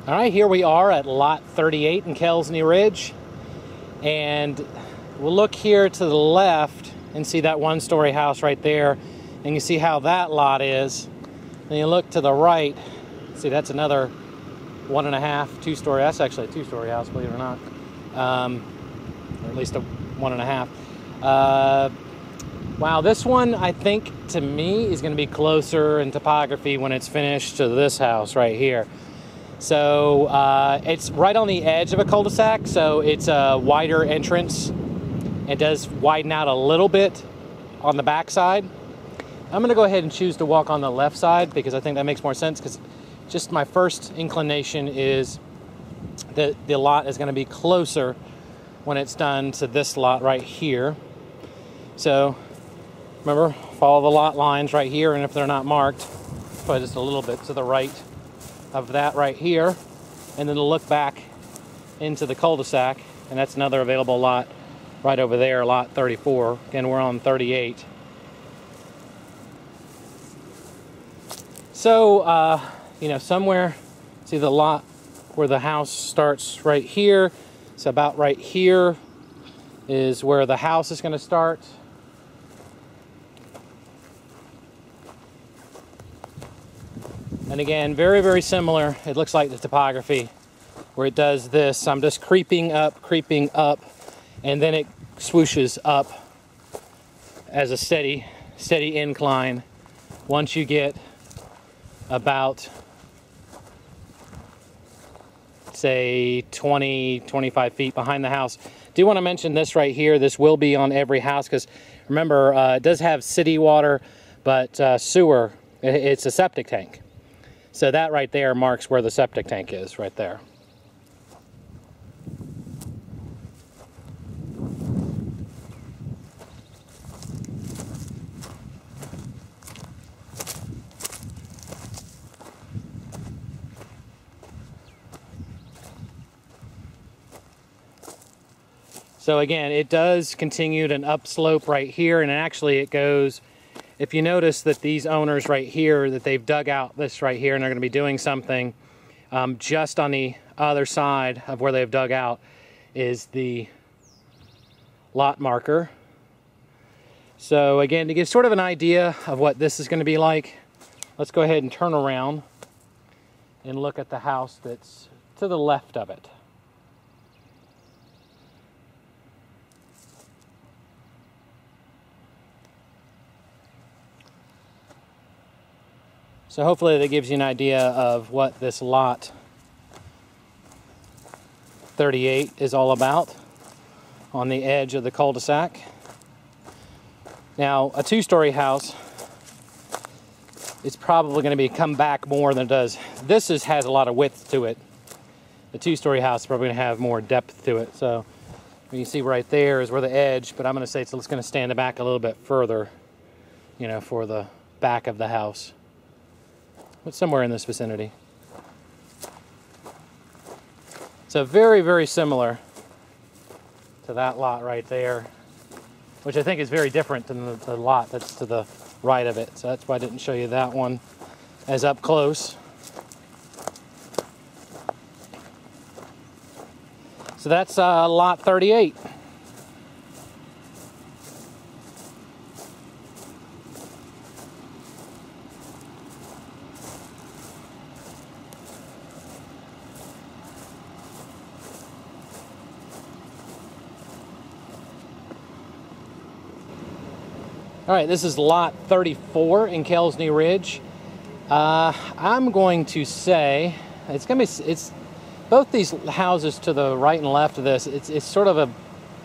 All right, here we are at lot 38 in Kelsney Ridge, and we'll look here to the left and see that one-story house right there, and you see how that lot is. Then you look to the right, see that's another 1.5, two-story. That's actually a two-story house, believe it or not, or at least a 1.5. Wow, this one I think to me is going to be closer in topography when it's finished to this house right here. So it's right on the edge of a cul-de-sac, so it's a wider entrance. It does widen out a little bit on the back side. I'm going to go ahead and choose to walk on the left side because I think that makes more sense, because just my first inclination is that the lot is going to be closer when it's done to this lot right here. So remember, follow the lot lines right here, and if they're not marked, probably just a little bit to the right of that right here, and then look back into the cul-de-sac, and that's another available lot right over there, lot 34. Again, we're on 38. So, you know, somewhere, see the lot where the house starts right here. So about right here is where the house is going to start. And again, very, very similar. It looks like the topography where it does this. I'm just creeping up, and then it swooshes up as a steady incline. Once you get about, say, 20, 25 feet behind the house. Do want to mention this right here. This will be on every house because remember, it does have city water, but sewer, it's a septic tank. So that right there marks where the septic tank is, right there. So again, it does continue an upslope right here, and actually it goes. If you notice that these owners right here, that they've dug out this right here and they're going to be doing something just on the other side of where they've dug out is the lot marker. So again, to give sort of an idea of what this is going to be like, let's go ahead and turn around and look at the house that's to the left of it. So hopefully that gives you an idea of what this lot 38 is all about on the edge of the cul-de-sac. Now, a two-story house is probably going to come back more than it does. This has a lot of width to it. The two-story house is probably going to have more depth to it. So you see right there is where the edge, but I'm going to say it's going to stand back a little bit further, you know, for the back of the house. But somewhere in this vicinity. So very, very similar to that lot right there, which I think is very different than the lot that's to the right of it. So that's why I didn't show you that one as up close. So that's lot 38. All right, this is lot 34 in Kelsney Ridge. I'm going to say it's both these houses to the right and left of this. It's sort of a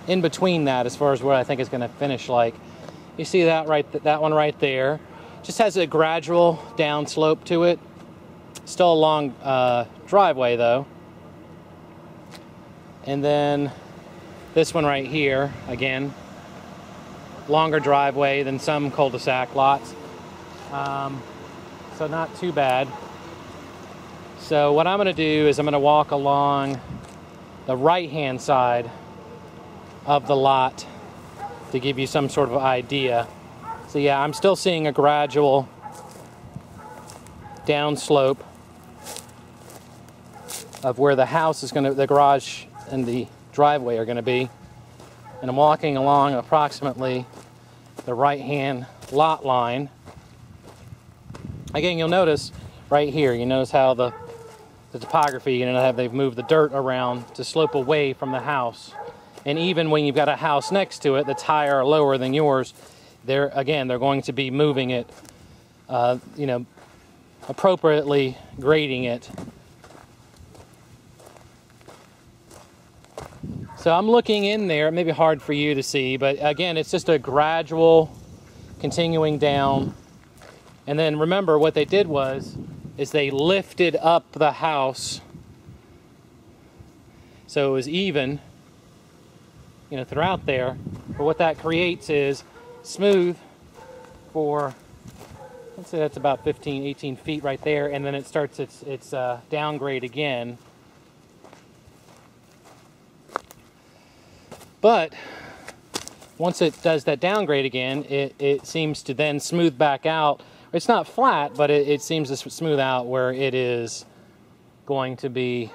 in between that as far as what I think is going to finish like. You see that that one right there. Just has a gradual down slope to it. Still a long driveway though. And then this one right here again. Longer driveway than some cul-de-sac lots, so not too bad. So what I'm going to do is I'm going to walk along the right-hand side of the lot to give you some sort of idea. So yeah, I'm still seeing a gradual downslope of where the house is going to, the garage and the driveway are going to be. And I'm walking along approximately the right-hand lot line. Again, you'll notice right here, you notice how the topography, you know, how they've moved the dirt around to slope away from the house. And even when you've got a house next to it that's higher or lower than yours, they're going to be moving it, you know, appropriately grading it. So I'm looking in there. It may be hard for you to see, but again, it's just a gradual continuing down. And then remember what they did is they lifted up the house so it was even, you know, throughout there. But what that creates is smooth for, let's say that's about 15, 18 feet right there, and then it starts its downgrade again. But once it does that downgrade again, it seems to then smooth back out. It's not flat, but it seems to smooth out where it is going to be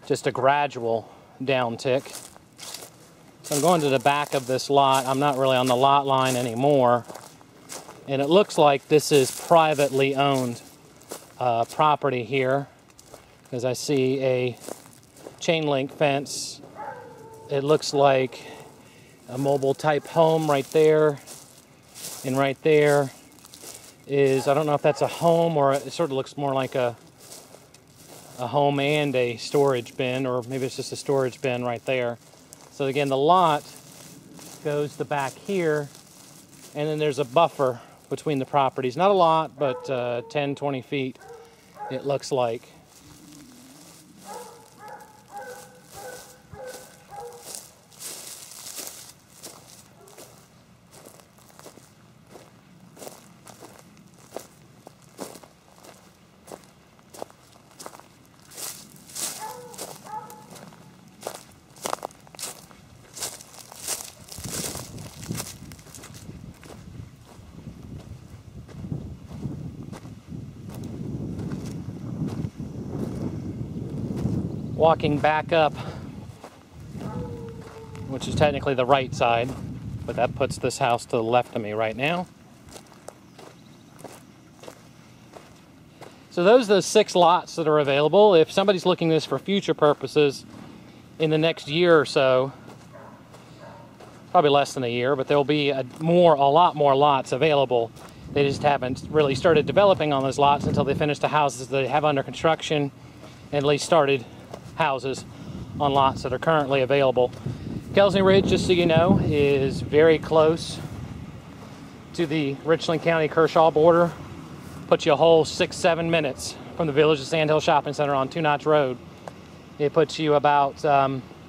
just a gradual downtick. So I'm going to the back of this lot. I'm not really on the lot line anymore. And it looks like this is privately owned property here, because I see a chain link fence. It looks like a mobile type home right there. And right there is, I don't know if that's a home or it sort of looks more like a home and a storage bin, or maybe it's just a storage bin right there. So again, the lot goes the back here, and then there's a buffer between the properties. Not a lot, but 10, 20 feet it looks like. Walking back up, which is technically the right side, but that puts this house to the left of me right now. So those are the 6 lots that are available. If somebody's looking at this for future purposes in the next year or so, probably less than a year, but there'll be a lot more lots available. They just haven't really started developing on those lots until they finish the houses they have under construction, and at least started houses on lots that are currently available. Kelsney Ridge, just so you know, is very close to the Richland County Kershaw border. Puts you a whole 6-7 minutes from the Village of Sandhill Shopping Center on Two Notch Road. It puts you about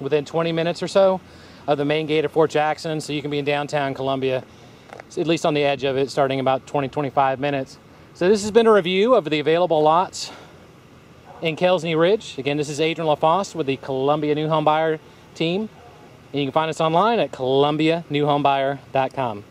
within 20 minutes or so of the main gate of Fort Jackson, so you can be in downtown Columbia, at least on the edge of it, starting about 20-25 minutes. So this has been a review of the available lots in Kelsney Ridge. Again, this is Adrian LaFosse with the Columbia New Home Buyer team. And you can find us online at columbianewhomebuyer.com.